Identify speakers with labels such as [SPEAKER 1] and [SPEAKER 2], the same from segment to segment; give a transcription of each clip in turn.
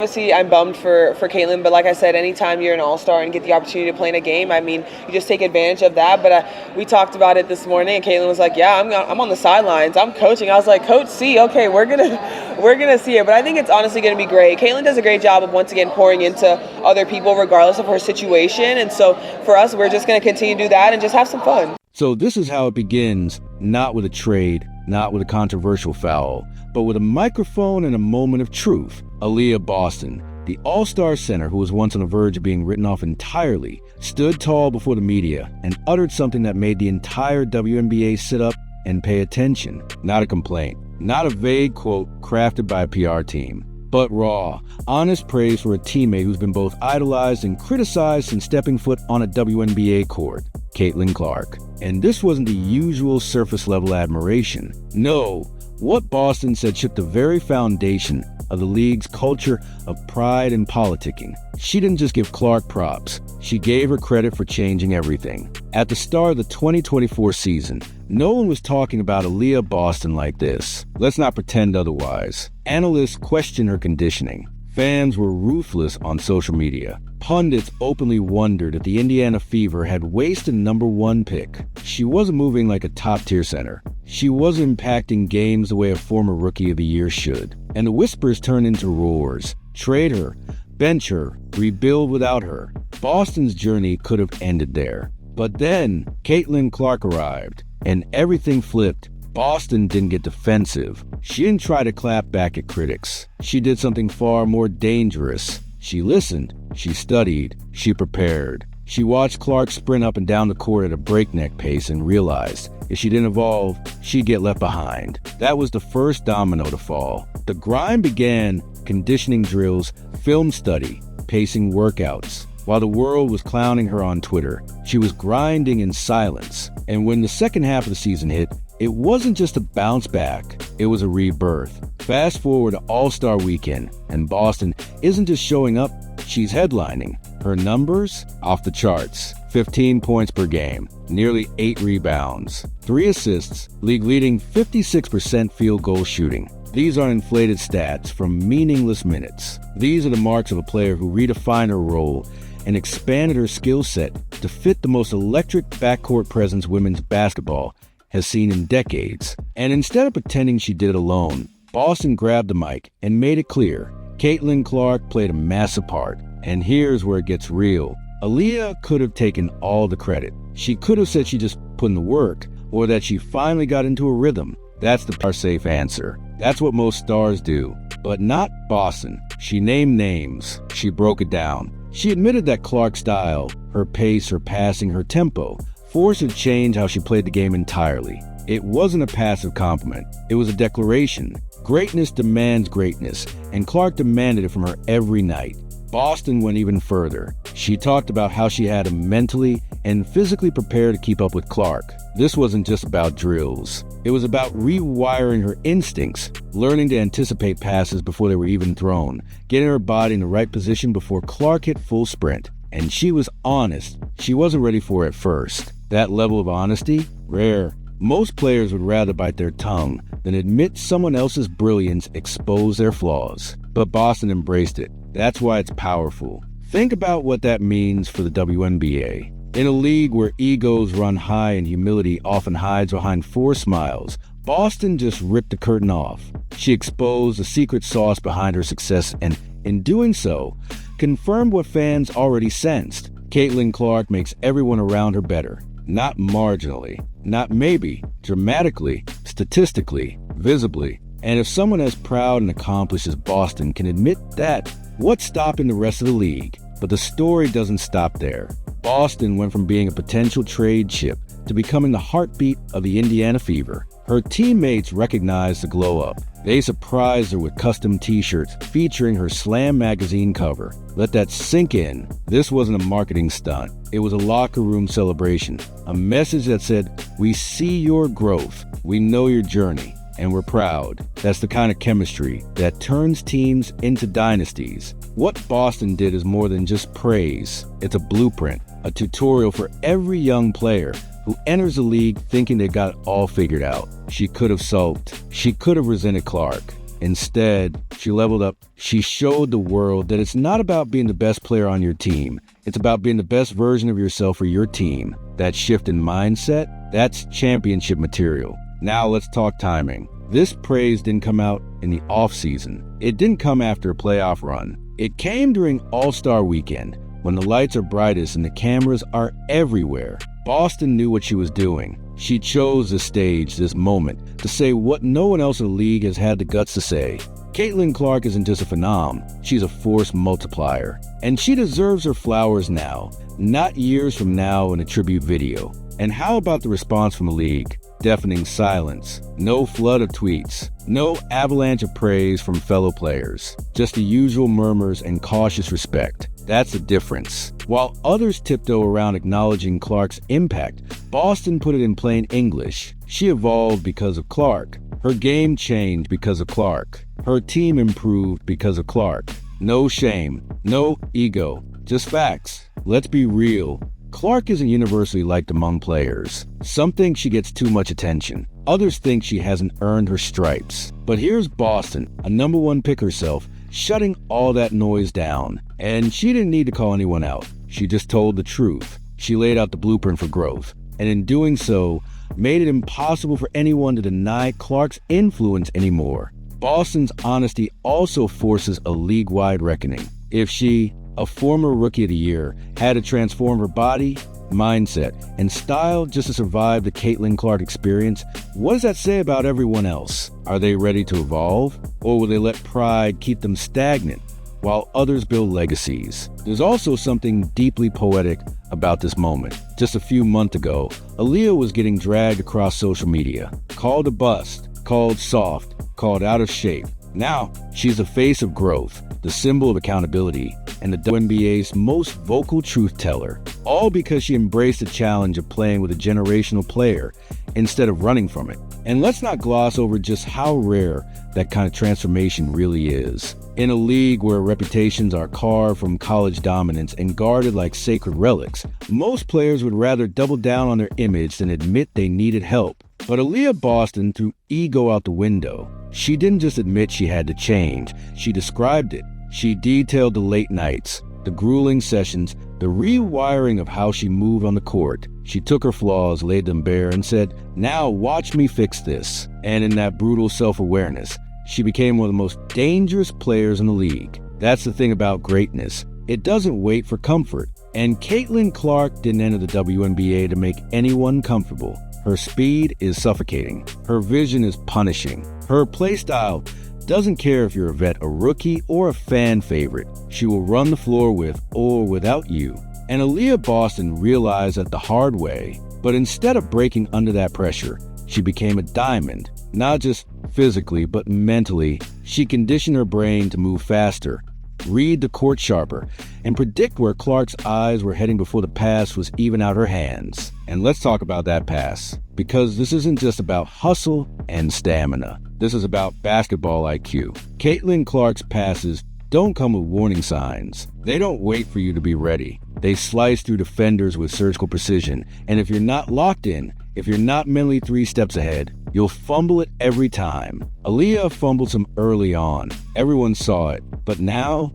[SPEAKER 1] Obviously, I'm bummed for Caitlin, but like I said, anytime you're an all-star and get the opportunity to play in a game, I mean, you just take advantage of that. But we talked about it this morning, and Caitlin was like, "Yeah, I'm on the sidelines. I'm coaching." I was like, "Coach C, okay, we're gonna see it." But I think it's honestly gonna be great. Caitlin does a great job of once again pouring into other people, regardless of her situation. And so for us, we're just gonna continue to do that and just have some fun.
[SPEAKER 2] So this is how it begins, not with a trade, not with a controversial foul, but with a microphone and a moment of truth. Aliyah Boston, the all-star center who was once on the verge of being written off entirely, stood tall before the media and uttered something that made the entire WNBA sit up and pay attention. Not a complaint, not a vague quote crafted by a PR team, but raw, honest praise for a teammate who's been both idolized and criticized since stepping foot on a WNBA court, Caitlin Clark. And this wasn't the usual surface-level admiration. No, what Boston said shook the very foundation of the league's culture of pride and politicking. She didn't just give Clark props, she gave her credit for changing everything. At the start of the 2024 season, no one was talking about Aliyah Boston like this. Let's not pretend otherwise. Analysts questioned her conditioning. Fans were ruthless on social media. Pundits openly wondered if the Indiana Fever had wasted a #1 pick. She wasn't moving like a top-tier center. She wasn't impacting games the way a former Rookie of the Year should. And the whispers turned into roars. Trade her, bench her, rebuild without her. Boston's journey could have ended there. But then, Caitlin Clark arrived, and everything flipped. Boston didn't get defensive. She didn't try to clap back at critics. She did something far more dangerous. She listened, she studied, she prepared. She watched Clark sprint up and down the court at a breakneck pace and realized if she didn't evolve, she'd get left behind. That was the first domino to fall. The grind began: conditioning drills, film study, pacing workouts. While the world was clowning her on Twitter, she was grinding in silence. And when the second half of the season hit, it wasn't just a bounce back, it was a rebirth. Fast forward to All-Star Weekend, and Boston isn't just showing up, she's headlining. Her numbers? Off the charts. 15 points per game, nearly 8 rebounds, 3 assists, league-leading 56% field goal shooting. These aren't inflated stats from meaningless minutes. These are the marks of a player who redefined her role and expanded her skill set to fit the most electric backcourt presence women's basketball has seen in decades. And instead of pretending she did it alone, Boston grabbed the mic and made it clear Caitlin Clark played a massive part. And here's where it gets real. Aliyah could have taken all the credit. She could have said she just put in the work, or that she finally got into a rhythm. That's the safe answer. That's what most stars do. But not Boston. She named names. She broke it down. She admitted that Clark's style, her pace, her passing, her tempo, forced her to change how she played the game entirely. It wasn't a passive compliment. It was a declaration. Greatness demands greatness, and Clark demanded it from her every night. Boston went even further. She talked about how she had to mentally and physically prepare to keep up with Clark. This wasn't just about drills. It was about rewiring her instincts, learning to anticipate passes before they were even thrown, getting her body in the right position before Clark hit full sprint. And she was honest. She wasn't ready for it at first. That level of honesty? Rare. Most players would rather bite their tongue than admit someone else's brilliance exposed their flaws. But Boston embraced it. That's why it's powerful. Think about what that means for the WNBA. In a league where egos run high and humility often hides behind forced smiles, Boston just ripped the curtain off. She exposed the secret sauce behind her success and, in doing so, confirmed what fans already sensed. Caitlin Clark makes everyone around her better. Not marginally, not maybe, dramatically, statistically, visibly. And if someone as proud and accomplished as Boston can admit that, what's stopping the rest of the league? But the story doesn't stop there. Boston went from being a potential trade chip to becoming the heartbeat of the Indiana Fever. Her teammates recognized the glow-up. They surprised her with custom t-shirts featuring her Slam magazine cover. Let that sink in. This wasn't a marketing stunt. It was a locker room celebration. A message that said, "We see your growth, we know your journey, and we're proud." That's the kind of chemistry that turns teams into dynasties. What Boston did is more than just praise. It's a blueprint, a tutorial for every young player who enters the league thinking they got it all figured out. She could have sulked. She could have resented Clark. Instead, she leveled up. She showed the world that it's not about being the best player on your team. It's about being the best version of yourself for your team. That shift in mindset, that's championship material. Now let's talk timing. This praise didn't come out in the offseason. It didn't come after a playoff run. It came during All-Star Weekend, when the lights are brightest and the cameras are everywhere. Boston knew what she was doing. She chose this stage, this moment, to say what no one else in the league has had the guts to say. Caitlin Clark isn't just a phenom, she's a force multiplier. And she deserves her flowers now, not years from now in a tribute video. And how about the response from the league? Deafening silence, no flood of tweets, no avalanche of praise from fellow players, just the usual murmurs and cautious respect. That's the difference. While others tiptoe around acknowledging Clark's impact, Boston put it in plain English. She evolved because of Clark. Her game changed because of Clark. Her team improved because of Clark. No shame, no ego, just facts. Let's be real. Clark isn't universally liked among players. Some think she gets too much attention. Others think she hasn't earned her stripes. But here's Boston, a #1 pick herself, shutting all that noise down. And she didn't need to call anyone out. She just told the truth. She laid out the blueprint for growth. And in doing so, made it impossible for anyone to deny Clark's influence anymore. Boston's honesty also forces a league-wide reckoning. If she, a former Rookie of the Year, had to transform her body, mindset, and style just to survive the Caitlin Clark experience, what does that say about everyone else? Are they ready to evolve? Or will they let pride keep them stagnant while others build legacies? There's also something deeply poetic about this moment. Just a few months ago, Aliyah was getting dragged across social media, called a bust, called soft, called out of shape. Now, she's the face of growth, the symbol of accountability, and the WNBA's most vocal truth teller, all because she embraced the challenge of playing with a generational player instead of running from it. And let's not gloss over just how rare that kind of transformation really is. In a league where reputations are carved from college dominance and guarded like sacred relics, most players would rather double down on their image than admit they needed help. But Aliyah Boston threw ego out the window. She didn't just admit she had to change, she described it. She detailed the late nights, the grueling sessions, the rewiring of how she moved on the court. She took her flaws, laid them bare, and said, "Now watch me fix this." And in that brutal self-awareness, she became one of the most dangerous players in the league. That's the thing about greatness. It doesn't wait for comfort. And Caitlin Clark didn't enter the WNBA to make anyone comfortable. Her speed is suffocating. Her vision is punishing. Her play style doesn't care if you're a vet, a rookie, or a fan favorite. She will run the floor with or without you. And Aliyah Boston realized that the hard way, but instead of breaking under that pressure, she became a diamond. Not just physically, but mentally. She conditioned her brain to move faster, read the court sharper, and predict where Clark's eyes were heading before the pass was even out her hands. And let's talk about that pass, because this isn't just about hustle and stamina. This is about basketball IQ. Caitlin Clark's passes don't come with warning signs. They don't wait for you to be ready. They slice through defenders with surgical precision, and if you're not locked in, if you're not mentally 3 steps ahead, you'll fumble it every time. Aliyah fumbled some early on. Everyone saw it. But now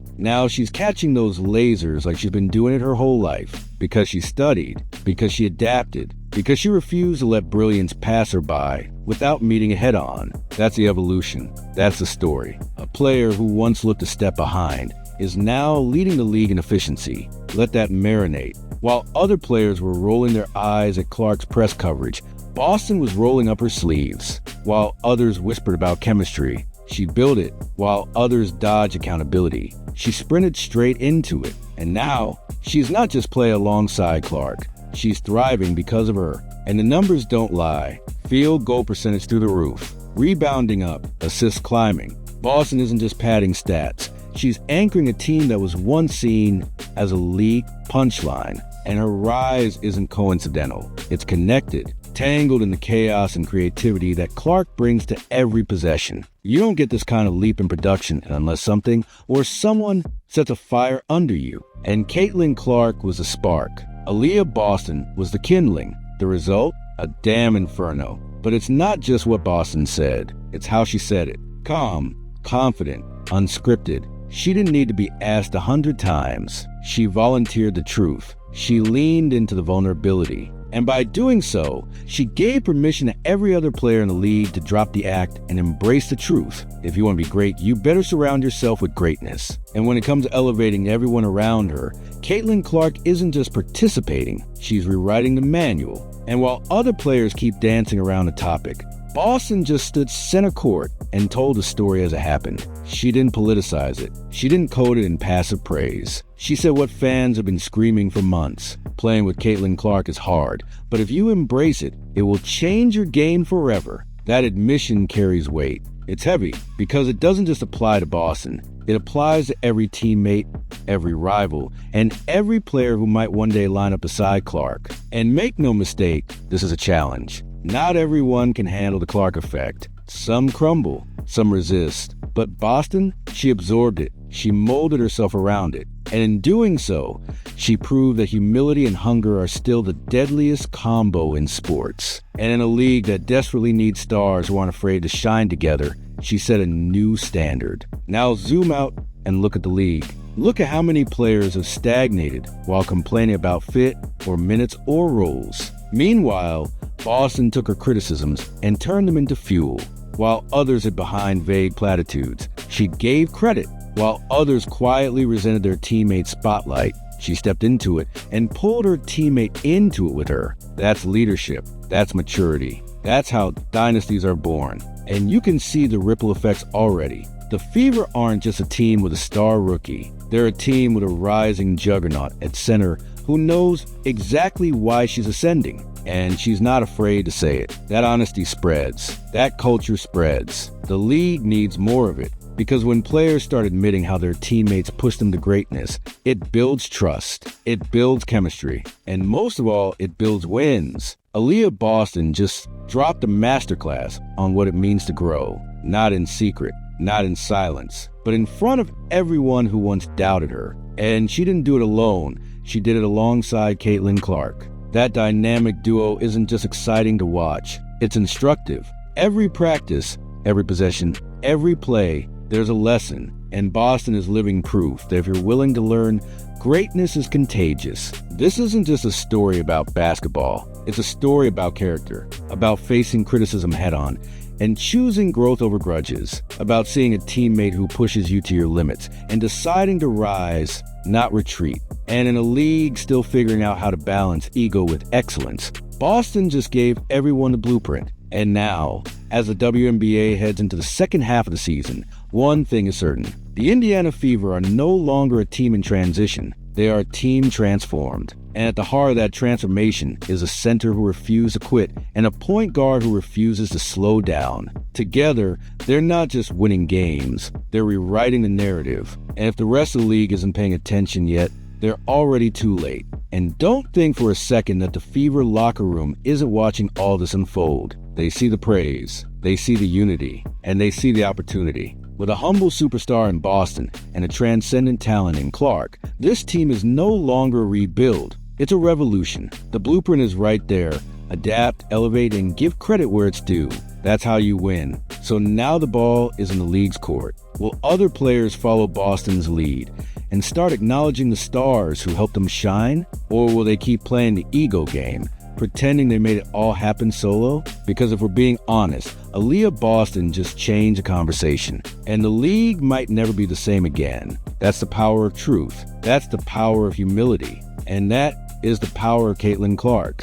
[SPEAKER 2] she's catching those lasers like she's been doing it her whole life. Because she studied, because she adapted, because she refused to let brilliance pass her by without meeting it head on. That's the evolution. That's the story. A player who once looked a step behind is now leading the league in efficiency. Let that marinate. While other players were rolling their eyes at Clark's press coverage, Boston was rolling up her sleeves. While others whispered about chemistry, she built it. While others dodged accountability, she sprinted straight into it. And now, she's not just playing alongside Clark, she's thriving because of her. And the numbers don't lie. Field goal percentage through the roof, rebounding up, assists climbing. Boston isn't just padding stats. She's anchoring a team that was once seen as a league punchline. And her rise isn't coincidental. It's connected, tangled in the chaos and creativity that Clark brings to every possession. You don't get this kind of leap in production unless something or someone sets a fire under you. And Caitlin Clark was the spark. Aliyah Boston was the kindling. The result? A damn inferno. But it's not just what Boston said. It's how she said it. Calm, confident, unscripted. She didn't need to be asked 100 times. She volunteered the truth. She leaned into the vulnerability. And by doing so, she gave permission to every other player in the league to drop the act and embrace the truth. If you want to be great, you better surround yourself with greatness. And when it comes to elevating everyone around her, Caitlin Clark isn't just participating, she's rewriting the manual. And while other players keep dancing around the topic, Boston just stood center court and told the story as it happened. She didn't politicize it. She didn't code it in passive praise. She said what fans have been screaming for months. Playing with Caitlin Clark is hard, but if you embrace it, it will change your game forever. That admission carries weight. It's heavy because it doesn't just apply to Boston. It applies to every teammate, every rival, and every player who might one day line up beside Clark. And make no mistake, this is a challenge. Not everyone can handle the Clark effect. Some crumble, some resist. But Boston, she absorbed it. She molded herself around it. And in doing so, she proved that humility and hunger are still the deadliest combo in sports. And in a league that desperately needs stars who aren't afraid to shine together, she set a new standard. Now zoom out and look at the league. Look at how many players have stagnated while complaining about fit or minutes or roles. Meanwhile, Boston took her criticisms and turned them into fuel. While others hid behind vague platitudes, she gave credit. While others quietly resented their teammate's spotlight, she stepped into it and pulled her teammate into it with her. That's leadership. That's maturity. That's how dynasties are born. And you can see the ripple effects already. The Fever aren't just a team with a star rookie. They're a team with a rising juggernaut at center who knows exactly why she's ascending. And she's not afraid to say it. That honesty spreads. That culture spreads. The league needs more of it. Because when players start admitting how their teammates pushed them to greatness, it builds trust, it builds chemistry, and most of all, it builds wins. Aliyah Boston just dropped a masterclass on what it means to grow, not in secret, not in silence, but in front of everyone who once doubted her. And she didn't do it alone, she did it alongside Caitlin Clark. That dynamic duo isn't just exciting to watch, it's instructive. Every practice, every possession, every play, there's a lesson, and Boston is living proof that if you're willing to learn, greatness is contagious. This isn't just a story about basketball. It's a story about character, about facing criticism head-on, and choosing growth over grudges, about seeing a teammate who pushes you to your limits, and deciding to rise, not retreat. And in a league still figuring out how to balance ego with excellence, Boston just gave everyone the blueprint. And now, as the WNBA heads into the second half of the season, one thing is certain. The Indiana Fever are no longer a team in transition. They are a team transformed. And at the heart of that transformation is a center who refuses to quit and a point guard who refuses to slow down. Together, they're not just winning games, they're rewriting the narrative. And if the rest of the league isn't paying attention yet, they're already too late. And don't think for a second that the Fever locker room isn't watching all this unfold. They see the praise, they see the unity, and they see the opportunity. With a humble superstar in Boston and a transcendent talent in Clark, this team is no longer a rebuild. It's a revolution. The blueprint is right there. Adapt, elevate, and give credit where it's due. That's how you win. So now the ball is in the league's court. Will other players follow Boston's lead and start acknowledging the stars who helped them shine? Or will they keep playing the ego game, pretending they made it all happen solo? Because if we're being honest, Aliyah Boston just changed the conversation, and the league might never be the same again. That's the power of truth. That's the power of humility. And that is the power of Caitlin Clark.